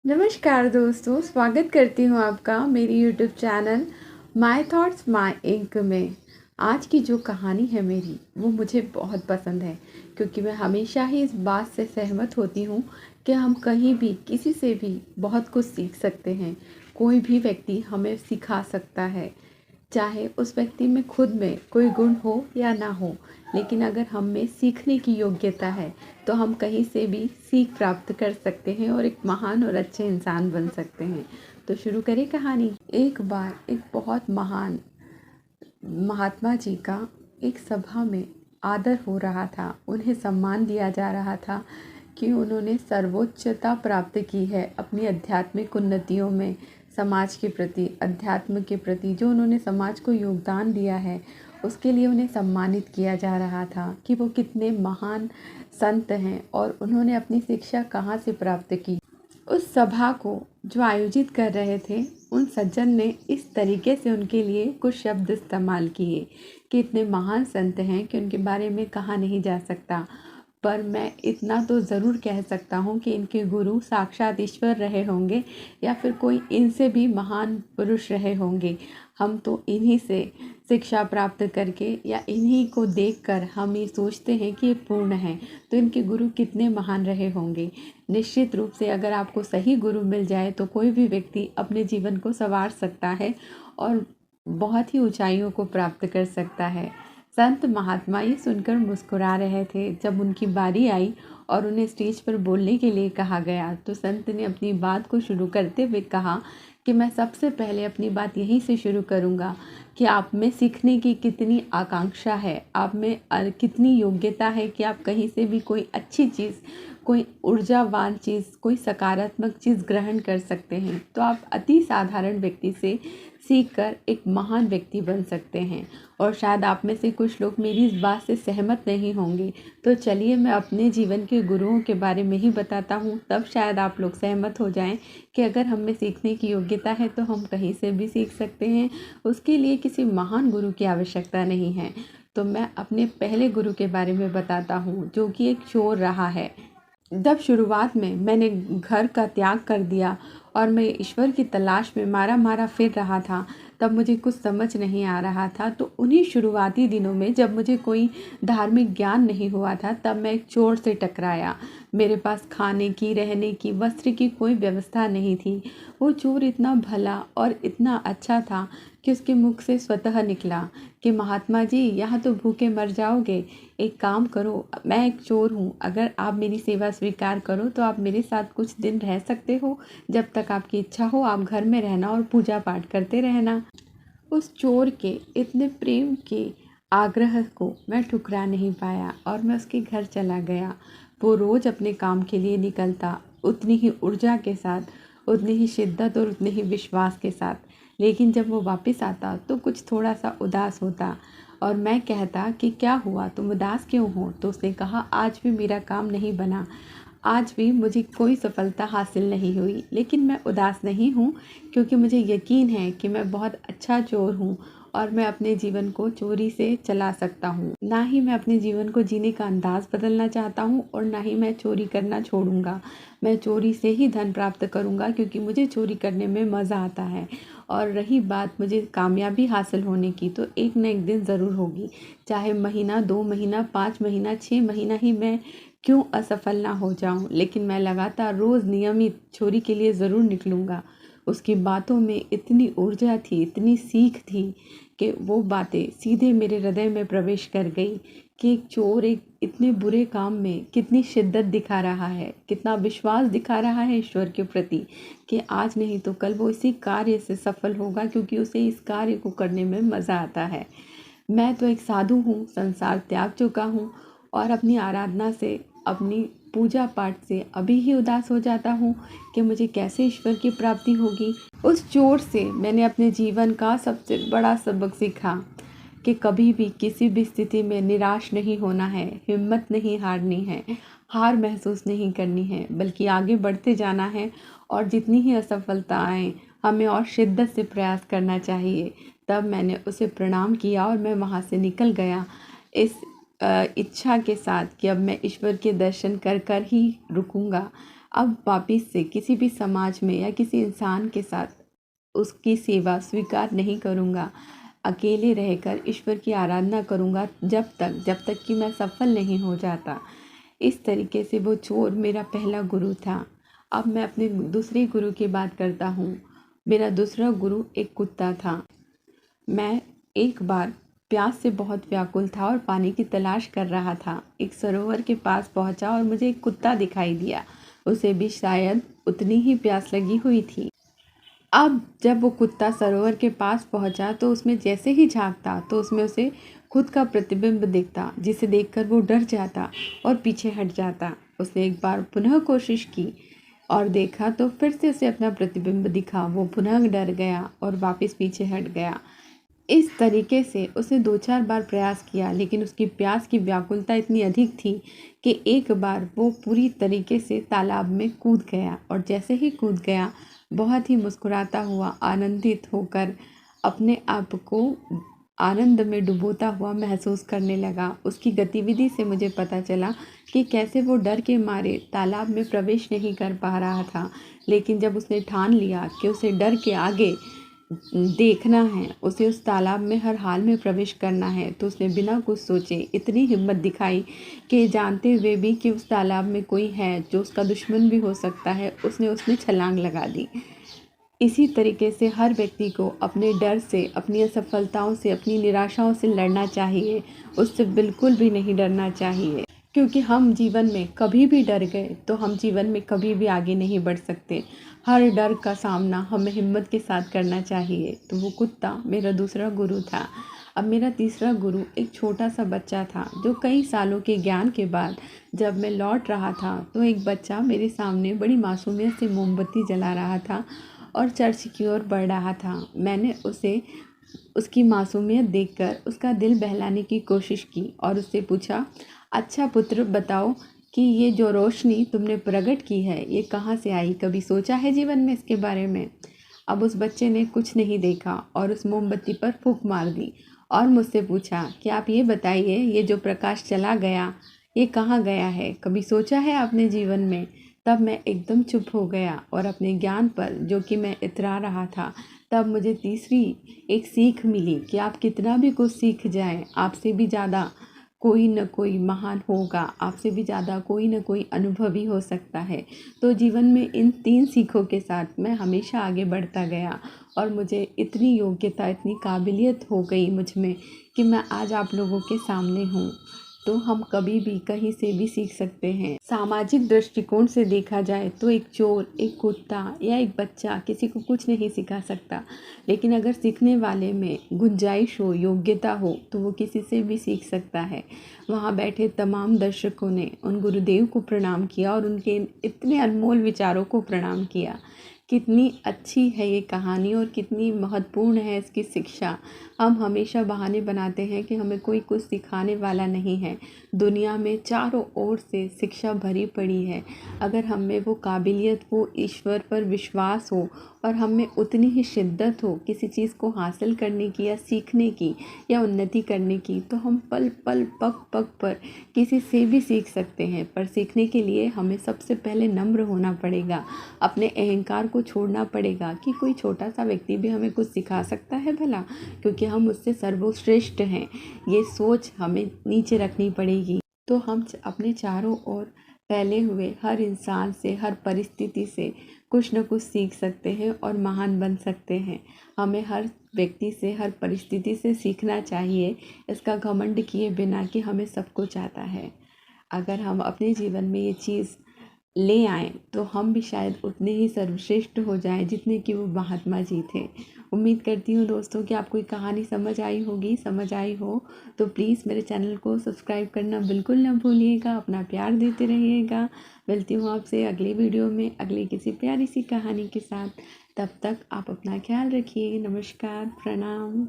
नमस्कार दोस्तों, स्वागत करती हूँ आपका मेरी YouTube channel my thoughts my ink में। आज की जो कहानी है मेरी वो मुझे बहुत पसंद है, क्योंकि मैं हमेशा ही इस बात से सहमत होती हूँ कि हम कहीं भी किसी से भी बहुत कुछ सीख सकते हैं। कोई भी व्यक्ति हमें सिखा सकता है, चाहे उस व्यक्ति में खुद में कोई गुण हो या ना हो, लेकिन अगर हम में सीखने की योग्यता है तो हम कहीं से भी सीख प्राप्त कर सकते हैं और एक महान और अच्छे इंसान बन सकते हैं। तो शुरू करें कहानी। एक बार एक बहुत महान महात्मा जी का एक सभा में आदर हो रहा था। उन्हें सम्मान दिया जा रहा था कि उन्होंने सर्वोच्चता प्राप्त की है अपनी आध्यात्मिक उन्नतियों में। समाज के प्रति, अध्यात्म के प्रति जो उन्होंने समाज को योगदान दिया है, उसके लिए उन्हें सम्मानित किया जा रहा था कि वो कितने महान संत हैं और उन्होंने अपनी शिक्षा कहाँ से प्राप्त की। उस सभा को जो आयोजित कर रहे थे, उन सज्जन ने इस तरीके से उनके लिए कुछ शब्द इस्तेमाल किए कि इतने महान संत हैं कि उनके बारे में कहा नहीं जा सकता, पर मैं इतना तो ज़रूर कह सकता हूँ कि इनके गुरु साक्षात ईश्वर रहे होंगे या फिर कोई इनसे भी महान पुरुष रहे होंगे। हम तो इन्हीं से शिक्षा प्राप्त करके या इन्हीं को देखकर हम ये सोचते हैं कि ये पूर्ण हैं, तो इनके गुरु कितने महान रहे होंगे। निश्चित रूप से अगर आपको सही गुरु मिल जाए तो कोई भी व्यक्ति अपने जीवन को संवार सकता है और बहुत ही ऊंचाइयों को प्राप्त कर सकता है। संत महात्मा ये सुनकर मुस्कुरा रहे थे। जब उनकी बारी आई और उन्हें स्टेज पर बोलने के लिए कहा गया, तो संत ने अपनी बात को शुरू करते हुए कहा कि मैं सबसे पहले अपनी बात यहीं से शुरू करूंगा कि आप में सीखने की कितनी आकांक्षा है, आप में कितनी योग्यता है कि आप कहीं से भी कोई अच्छी चीज़, कोई ऊर्जावान चीज़, कोई सकारात्मक चीज़ ग्रहण कर सकते हैं। तो आप अति साधारण व्यक्ति से सीखकर एक महान व्यक्ति बन सकते हैं। और शायद आप में से कुछ लोग मेरी इस बात से सहमत नहीं होंगे, तो चलिए मैं अपने जीवन के गुरुओं के बारे में ही बताता हूँ, तब शायद आप लोग सहमत हो जाएं कि अगर हम में सीखने की योग्यता है तो हम कहीं से भी सीख सकते हैं। उसके लिए किसी महान गुरु की आवश्यकता नहीं है। तो मैं अपने पहले गुरु के बारे में बताता हूँ, जो कि एक चोर रहा है। जब शुरुआत में मैंने घर का त्याग कर दिया और मैं ईश्वर की तलाश में मारा मारा फिर रहा था, तब मुझे कुछ समझ नहीं आ रहा था। तो उन्हीं शुरुआती दिनों में जब मुझे कोई धार्मिक ज्ञान नहीं हुआ था, तब मैं एक चोर से टकराया। मेरे पास खाने की, रहने की, वस्त्र की कोई व्यवस्था नहीं थी। वो चोर इतना भला और इतना अच्छा था कि उसके मुख से स्वतः निकला कि महात्मा जी, यहाँ तो भूखे मर जाओगे। एक काम करो, मैं एक चोर हूँ, अगर आप मेरी सेवा स्वीकार करो तो आप मेरे साथ कुछ दिन रह सकते हो। जब तक आपकी इच्छा हो आप घर में रहना और पूजा पाठ करते रहना। उस चोर के इतने प्रेम के आग्रह को मैं ठुकरा नहीं पाया और मैं उसके घर चला गया। वो रोज़ अपने काम के लिए निकलता, उतनी ही ऊर्जा के साथ, उतनी ही शिद्दत और उतने ही विश्वास के साथ। लेकिन जब वो वापस आता तो कुछ थोड़ा सा उदास होता और मैं कहता कि क्या हुआ, तुम उदास क्यों हो? तो उसने कहा, आज भी मेरा काम नहीं बना, आज भी मुझे कोई सफलता हासिल नहीं हुई, लेकिन मैं उदास नहीं हूँ, क्योंकि मुझे यकीन है कि मैं बहुत अच्छा चोर हूँ और मैं अपने जीवन को चोरी से चला सकता हूँ। ना ही मैं अपने जीवन को जीने का अंदाज़ बदलना चाहता हूँ और ना ही मैं चोरी करना छोड़ूंगा। मैं चोरी से ही धन प्राप्त करूँगा, क्योंकि मुझे चोरी करने में मज़ा आता है। और रही बात मुझे कामयाबी हासिल होने की, तो एक न एक दिन ज़रूर होगी। चाहे महीना, 2 महीना, 5 महीना, 6 महीना ही मैं क्यों असफल ना हो जाऊं, लेकिन मैं लगातार रोज़ नियमित चोरी के लिए ज़रूर निकलूँगा। उसकी बातों में इतनी ऊर्जा थी, इतनी सीख थी कि वो बातें सीधे मेरे हृदय में प्रवेश कर गई कि एक चोर एक इतने बुरे काम में कितनी शिद्दत दिखा रहा है, कितना विश्वास दिखा रहा है ईश्वर के प्रति कि आज नहीं तो कल वो इसी कार्य से सफल होगा, क्योंकि उसे इस कार्य को करने में मज़ा आता है। मैं तो एक साधु हूँ, संसार त्याग चुका हूँ और अपनी आराधना से, अपनी पूजा पाठ से अभी ही उदास हो जाता हूँ कि मुझे कैसे ईश्वर की प्राप्ति होगी। उस चोर से मैंने अपने जीवन का सबसे बड़ा सबक सीखा कि कभी भी किसी भी स्थिति में निराश नहीं होना है, हिम्मत नहीं हारनी है, हार महसूस नहीं करनी है, बल्कि आगे बढ़ते जाना है। और जितनी ही असफलता आए, हमें और शिद्दत से प्रयास करना चाहिए। तब मैंने उसे प्रणाम किया और मैं वहाँ से निकल गया, इस इच्छा के साथ कि अब मैं ईश्वर के दर्शन कर कर ही रुकूंगा। अब वापिस से किसी भी समाज में या किसी इंसान के साथ उसकी सेवा स्वीकार नहीं करूँगा। अकेले रहकर ईश्वर की आराधना करूँगा जब तक कि मैं सफल नहीं हो जाता। इस तरीके से वो चोर मेरा पहला गुरु था। अब मैं अपने दूसरे गुरु की बात करता हूँ। मेरा दूसरा गुरु एक कुत्ता था। मैं एक बार प्यास से बहुत व्याकुल था और पानी की तलाश कर रहा था। एक सरोवर के पास पहुंचा और मुझे एक कुत्ता दिखाई दिया। उसे भी शायद उतनी ही प्यास लगी हुई थी। अब जब वो कुत्ता सरोवर के पास पहुंचा तो उसमें जैसे ही झांकता तो उसमें उसे खुद का प्रतिबिंब दिखता, जिसे देखकर वो डर जाता और पीछे हट जाता। उसने एक बार पुनः कोशिश की और देखा तो फिर से उसे अपना प्रतिबिंब दिखा। वो पुनः डर गया और वापस पीछे हट गया। इस तरीके से उसने 2-4 बार प्रयास किया, लेकिन उसकी प्यास की व्याकुलता इतनी अधिक थी कि एक बार वो पूरी तरीके से तालाब में कूद गया और जैसे ही कूद गया बहुत ही मुस्कुराता हुआ, आनंदित होकर अपने आप को आनंद में डुबोता हुआ महसूस करने लगा। उसकी गतिविधि से मुझे पता चला कि कैसे वो डर के मारे तालाब में प्रवेश नहीं कर पा रहा था, लेकिन जब उसने ठान लिया कि उसे डर के आगे देखना है, उसे उस तालाब में हर हाल में प्रवेश करना है, तो उसने बिना कुछ सोचे इतनी हिम्मत दिखाई कि जानते हुए भी कि उस तालाब में कोई है जो उसका दुश्मन भी हो सकता है, उसने उसमें छलांग लगा दी। इसी तरीके से हर व्यक्ति को अपने डर से, अपनी असफलताओं से, अपनी निराशाओं से लड़ना चाहिए। उससे बिल्कुल भी नहीं डरना चाहिए, क्योंकि हम जीवन में कभी भी डर गए तो हम जीवन में कभी भी आगे नहीं बढ़ सकते। हर डर का सामना हमें हिम्मत के साथ करना चाहिए। तो वो कुत्ता मेरा दूसरा गुरु था। अब मेरा तीसरा गुरु एक छोटा सा बच्चा था, जो कई सालों के ज्ञान के बाद जब मैं लौट रहा था तो एक बच्चा मेरे सामने बड़ी मासूमियत से मोमबत्ती जला रहा था और चर्च की ओर बढ़ रहा था। मैंने उसे उसकी मासूमियत देखकर उसका दिल बहलाने की कोशिश की और उससे पूछा, अच्छा पुत्र, बताओ कि ये जो रोशनी तुमने प्रकट की है ये कहाँ से आई? कभी सोचा है जीवन में इसके बारे में? अब उस बच्चे ने कुछ नहीं देखा और उस मोमबत्ती पर फूंक मार दी और मुझसे पूछा कि आप ये बताइए, ये जो प्रकाश चला गया ये कहाँ गया है? कभी सोचा है आपने जीवन में? तब मैं एकदम चुप हो गया और अपने ज्ञान पर जो कि मैं इतरा रहा था, तब मुझे तीसरी एक सीख मिली कि आप कितना भी कुछ सीख जाएं, आपसे भी ज़्यादा कोई न कोई महान होगा, आपसे भी ज़्यादा कोई न कोई अनुभवी हो सकता है। तो जीवन में इन 3 सीखों के साथ मैं हमेशा आगे बढ़ता गया और मुझे इतनी योग्यता, इतनी काबिलियत हो गई मुझ में कि मैं आज आप लोगों के सामने हूँ। तो हम कभी भी कहीं से भी सीख सकते हैं। सामाजिक दृष्टिकोण से देखा जाए तो एक चोर, एक कुत्ता या एक बच्चा किसी को कुछ नहीं सिखा सकता, लेकिन अगर सीखने वाले में गुंजाइश हो, योग्यता हो, तो वो किसी से भी सीख सकता है। वहाँ बैठे तमाम दर्शकों ने उन गुरुदेव को प्रणाम किया और उनके इतने अनमोल विचारों को प्रणाम किया। कितनी अच्छी है ये कहानी और कितनी महत्वपूर्ण है इसकी शिक्षा। हम हमेशा बहाने बनाते हैं कि हमें कोई कुछ सिखाने वाला नहीं है। दुनिया में चारों ओर से शिक्षा भरी पड़ी है। अगर हम में वो काबिलियत हो, ईश्वर पर विश्वास हो और हम में उतनी ही शिद्दत हो किसी चीज़ को हासिल करने की या सीखने की या उन्नति करने की, तो हम पल पल, पग पग पर किसी से भी सीख सकते हैं। पर सीखने के लिए हमें सबसे पहले नम्र होना पड़ेगा, अपने अहंकार को छोड़ना पड़ेगा कि कोई छोटा सा व्यक्ति भी हमें कुछ सिखा सकता है भला, क्योंकि हम उससे सर्वश्रेष्ठ हैं। ये सोच हमें नीचे रखनी पड़ेगी। तो हम अपने चारों ओर फैले हुए हर इंसान से, हर परिस्थिति से कुछ न कुछ सीख सकते हैं और महान बन सकते हैं। हमें हर व्यक्ति से, हर परिस्थिति से सीखना चाहिए, इसका घमंड किए बिना कि हमें सब कुछ आता है। अगर हम अपने जीवन में ये चीज़ ले आएँ तो हम भी शायद उतने ही सर्वश्रेष्ठ हो जाएं जितने कि वो महात्मा जी थे। उम्मीद करती हूँ दोस्तों कि आपको ये कहानी समझ आई होगी। समझ आई हो तो प्लीज़ मेरे चैनल को सब्सक्राइब करना बिल्कुल ना भूलिएगा। अपना प्यार देते रहिएगा। मिलती हूँ आपसे अगली वीडियो में अगली किसी प्यारी सी कहानी के साथ। तब तक आप अपना ख्याल रखिए। नमस्कार, प्रणाम।